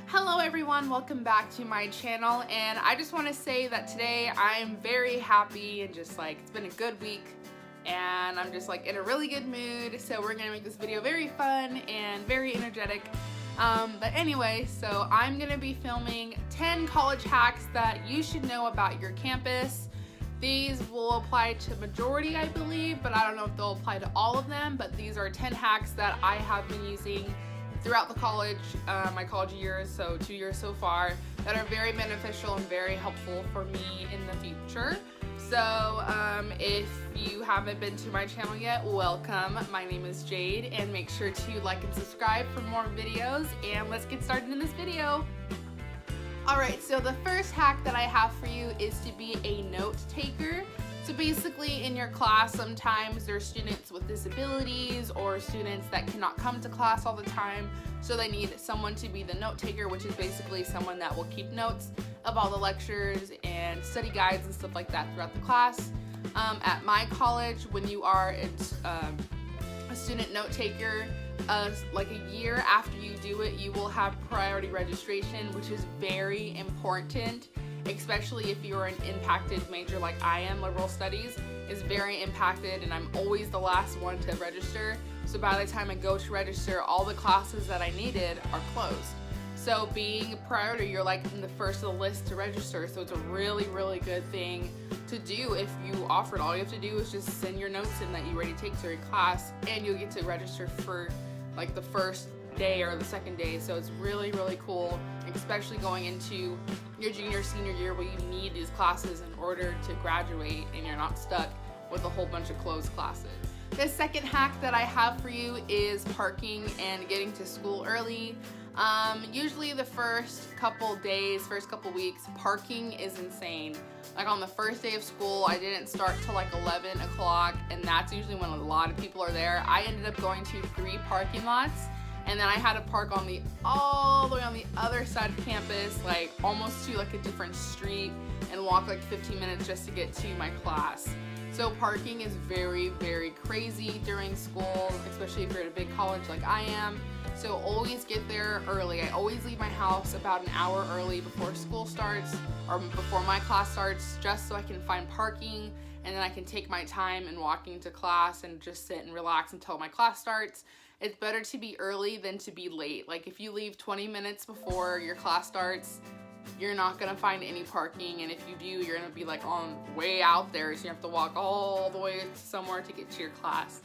Hello everyone, welcome back to my channel, and I just want to say that today I'm very happy and just like it's been a good week and I'm just like in a really good mood, so we're gonna make this video very fun and very energetic. But anyway, so I'm gonna be filming 10 college hacks that you should know about your campus. These will apply to majority, I believe, but I don't know if they'll apply to all of them, but these are 10 hacks that I have been using throughout the college, my college years, so 2 years so far, that are very beneficial and very helpful for me in the future. So if you haven't been to my channel yet, welcome. My name is Jade, and make sure to like and subscribe for more videos, and let's get started in this video. Alright, so the first hack that I have for you is to be a note taker. So basically in your class, sometimes there's students with disabilities or students that cannot come to class all the time, so they need someone to be the note taker, which is basically someone that will keep notes of all the lectures and study guides and stuff like that throughout the class. At my college, when you are a student note taker, like a year after you do it, you will have priority registration, which is very important, especially if you're an impacted major like I am. Liberal studies is very impacted, and I'm always the last one to register. So by the time I go to register, all the classes that I needed are closed. So being a priority, you're like in the first of the list to register. So it's a really, really good thing to do if you offer it. All you have to do is just send your notes in that you already take to your class, and you'll get to register for like the first day or the second day. So it's really, really cool, especially going into your junior, senior year where you need these classes in order to graduate and you're not stuck with a whole bunch of closed classes. The second hack that I have for you is parking and getting to school early. Usually the first couple days, first couple weeks, parking is insane. Like on the first day of school, I didn't start till like 11 o'clock, and that's usually when a lot of people are there. I ended up going to 3 parking lots, and then I had to park on all the way on the other side of campus, like almost to like a different street, and walk like 15 minutes just to get to my class. So parking is very, very crazy during school, especially if you're at a big college like I am. So always get there early. I always leave my house about an hour early before school starts, or before my class starts, just so I can find parking, and then I can take my time in walking to class and just sit and relax until my class starts. It's better to be early than to be late. Like if you leave 20 minutes before your class starts, you're not gonna find any parking, and if you do, you're gonna be like on way out there, so you have to walk all the way somewhere to get to your class.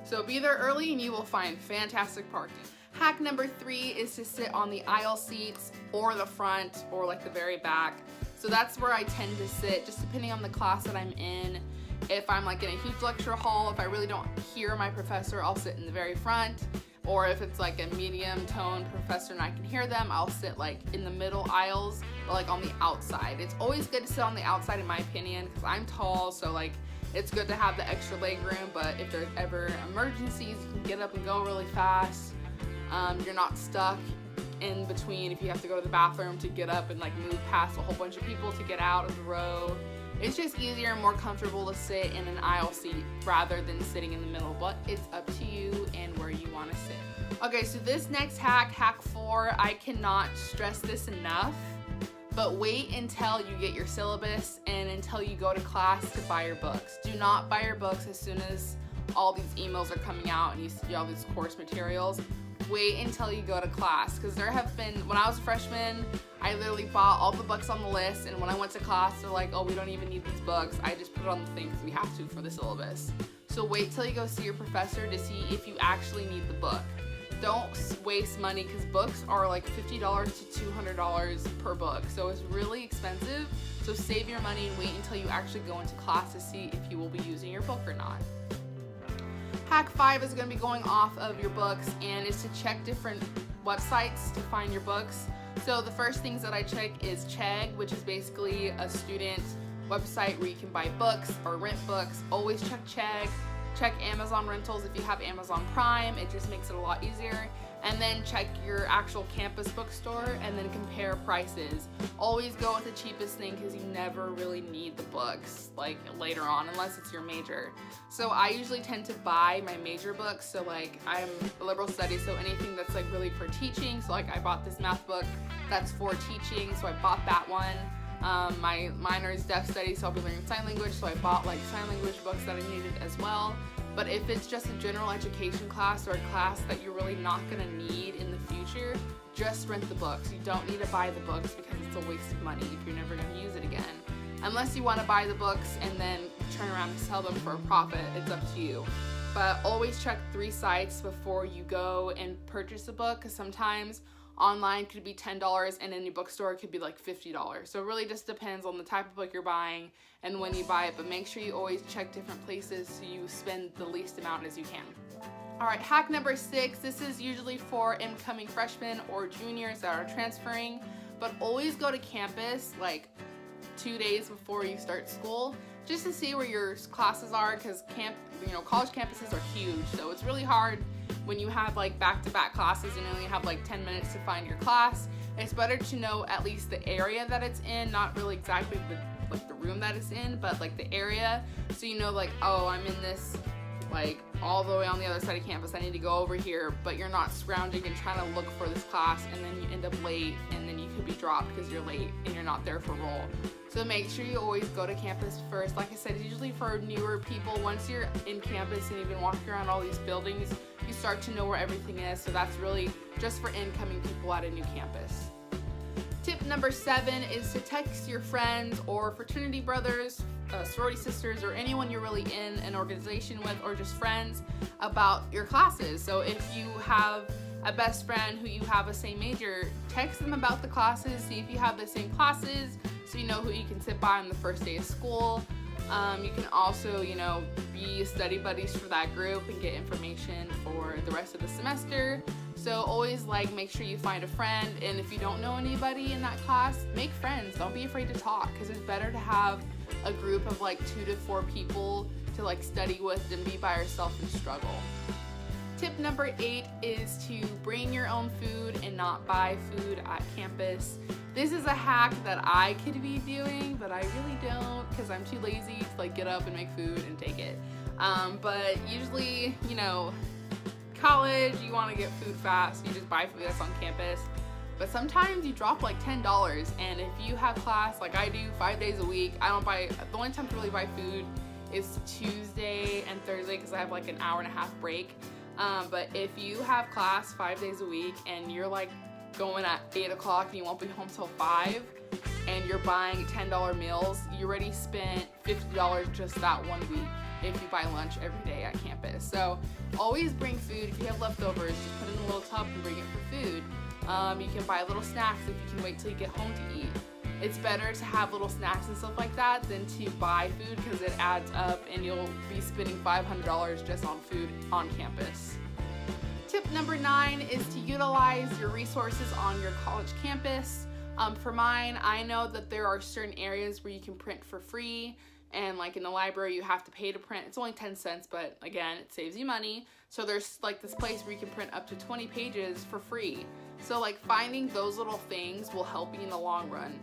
So be there early and you will find fantastic parking. Hack number 3 is to sit on the aisle seats or the front or like the very back. So that's where I tend to sit, just depending on the class that I'm in. If I'm like in a huge lecture hall, if I really don't hear my professor, I'll sit in the very front. Or if it's like a medium tone professor and I can hear them, I'll sit like in the middle aisles or like on the outside. It's always good to sit on the outside in my opinion, because I'm tall, so like it's good to have the extra leg room, but if there's ever emergencies, you can get up and go really fast. You're not stuck in between if you have to go to the bathroom to get up and like move past a whole bunch of people to get out of the row. It's just easier and more comfortable to sit in an aisle seat rather than sitting in the middle, but it's up to you and where you want to sit. Okay, so this next hack, hack 4, I cannot stress this enough, but wait until you get your syllabus and until you go to class to buy your books. Do not buy your books as soon as all these emails are coming out and you see all these course materials. Wait until you go to class, because there have been, when I was a freshman, I literally bought all the books on the list, and when I went to class, they're like, oh, we don't even need these books. I just put it on the thing because we have to for the syllabus. So wait till you go see your professor to see if you actually need the book. Don't waste money, because books are like $50 to $200 per book, so it's really expensive. So save your money and wait until you actually go into class to see if you will be using your book or not. Hack 5 is going to be going off of your books, and is to check different websites to find your books. So the first things that I check is Chegg, which is basically a student website where you can buy books or rent books. Always check Chegg. Check Amazon rentals if you have Amazon Prime. It just makes it a lot easier. And then check your actual campus bookstore and then compare prices. Always go with the cheapest thing because you never really need the books like later on unless it's your major. So I usually tend to buy my major books. So like I'm a liberal studies, so anything that's like really for teaching. So like I bought this math book that's for teaching, so I bought that one. My minor is deaf studies, so I'll be learning sign language, so I bought like sign language books that I needed as well. But if it's just a general education class or a class that you're really not going to need in the future, just rent the books. You don't need to buy the books because it's a waste of money if you're never going to use it again. Unless you want to buy the books and then turn around and sell them for a profit, it's up to you. But always check 3 sites before you go and purchase a book, because sometimes online could be $10 and in your bookstore it could be like $50. So it really just depends on the type of book you're buying and when you buy it, but make sure you always check different places so you spend the least amount as you can. Alright, hack number 6. This is usually for incoming freshmen or juniors that are transferring, but always go to campus like 2 days before you start school just to see where your classes are, because college campuses are huge, so it's really hard when you have like back-to-back classes and you only have like 10 minutes to find your class. It's better to know at least the area that it's in, not really exactly the room that it's in, but like the area, so you know like, oh, I'm in this like all the way on the other side of campus, I need to go over here, but you're not scrounging and trying to look for this class and then you end up late and then you could be dropped because you're late and you're not there for roll. So make sure you always go to campus first. Like I said, it's usually for newer people. Once you're in campus and you've been walking around all these buildings, you start to know where everything is, so that's really just for incoming people at a new campus. Tip number 7 is to text your friends or fraternity brothers, sorority sisters, or anyone you're really in an organization with, or just friends, about your classes. So if you have a best friend who you have a same major, text them about the classes, see if you have the same classes, so you know who you can sit by on the first day of school. You can also, be study buddies for that group and get information for the rest of the semester. So always make sure you find a friend, and if you don't know anybody in that class, make friends. Don't be afraid to talk, because it's better to have a group of 2 to 4 people to study with than be by yourself and struggle. Tip number 8 is to bring your own food and not buy food at campus. This is a hack that I could be doing, but I really don't, because I'm too lazy to get up and make food and take it. But usually, college, you want to get food fast, you just buy food that's on campus. But sometimes you drop $10, and if you have class like I do 5 days a week, the only time to really buy food is Tuesday and Thursday, because I have an hour-and-a-half break. But if you have class 5 days a week and you're going at 8 o'clock and you won't be home till 5, and you're buying $10 meals, you already spent $50 just that 1 week if you buy lunch every day at campus. So always bring food. If you have leftovers, just put it in a little tub and bring it for food. You can buy little snacks if you can wait till you get home to eat. It's better to have little snacks and stuff like that than to buy food, because it adds up and you'll be spending $500 just on food on campus. Tip number 9 is to utilize your resources on your college campus. For mine, I know that there are certain areas where you can print for free, and in the library you have to pay to print. It's only 10 cents, but again, it saves you money. So there's this place where you can print up to 20 pages for free. So finding those little things will help you in the long run.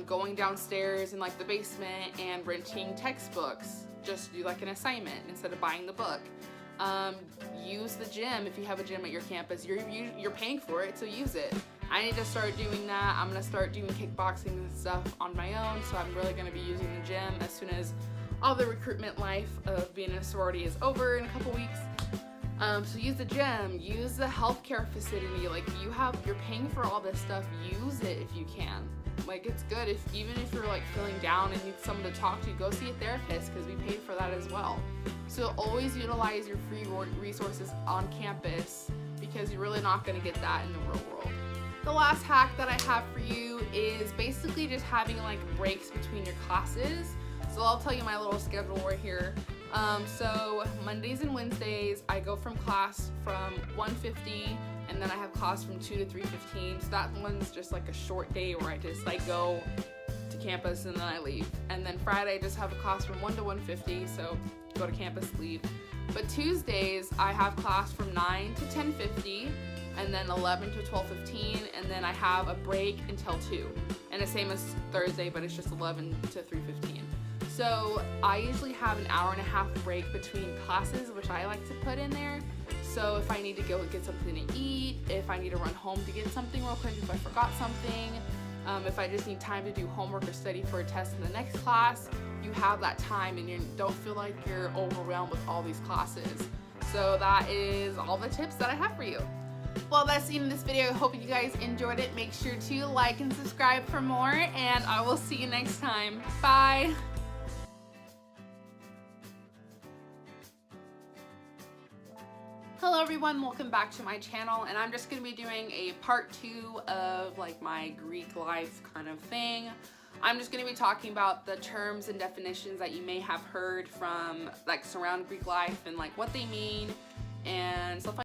Going downstairs in the basement and renting textbooks, just do an assignment instead of buying the book. Use the gym if you have a gym at your campus. You're paying for it, so use it. I need to start doing that. I'm going to start doing kickboxing and stuff on my own, so I'm really going to be using the gym as soon as all the recruitment life of being in a sorority is over in a couple weeks. So use the gym, use the healthcare facility. You're paying for all this stuff, use it if you can. It's good even if you're feeling down and need someone to talk to, go see a therapist, because we paid for that as well. So always utilize your free resources on campus, because you're really not going to get that in the real world. The last hack that I have for you is basically just having breaks between your classes. So I'll tell you my little schedule right here. So Mondays and Wednesdays, I go from class from 1:50, and then I have class from 2 to 3:15. So that one's just a short day where I just go to campus and then I leave. And then Friday I just have a class from 1 to 1:50, so go to campus, leave. But Tuesdays I have class from 9 to 10:50, and then 11 to 12:15, and then I have a break until 2. And the same as Thursday, but it's just 11 to 3:15. So I usually have an hour and a half break between classes, which I like to put in there. So if I need to go get something to eat, if I need to run home to get something real quick, if I forgot something, if I just need time to do homework or study for a test in the next class, you have that time and you don't feel like you're overwhelmed with all these classes. So that is all the tips that I have for you. Well, that's the end of this video. I hope you guys enjoyed it. Make sure to like and subscribe for more, and I will see you next time. Bye! Hello everyone, welcome back to my channel, and I'm just going to be doing a part 2 of like my Greek life kind of thing. I'm just going to be talking about the terms and definitions that you may have heard from like surround Greek life and like what they mean and stuff like that.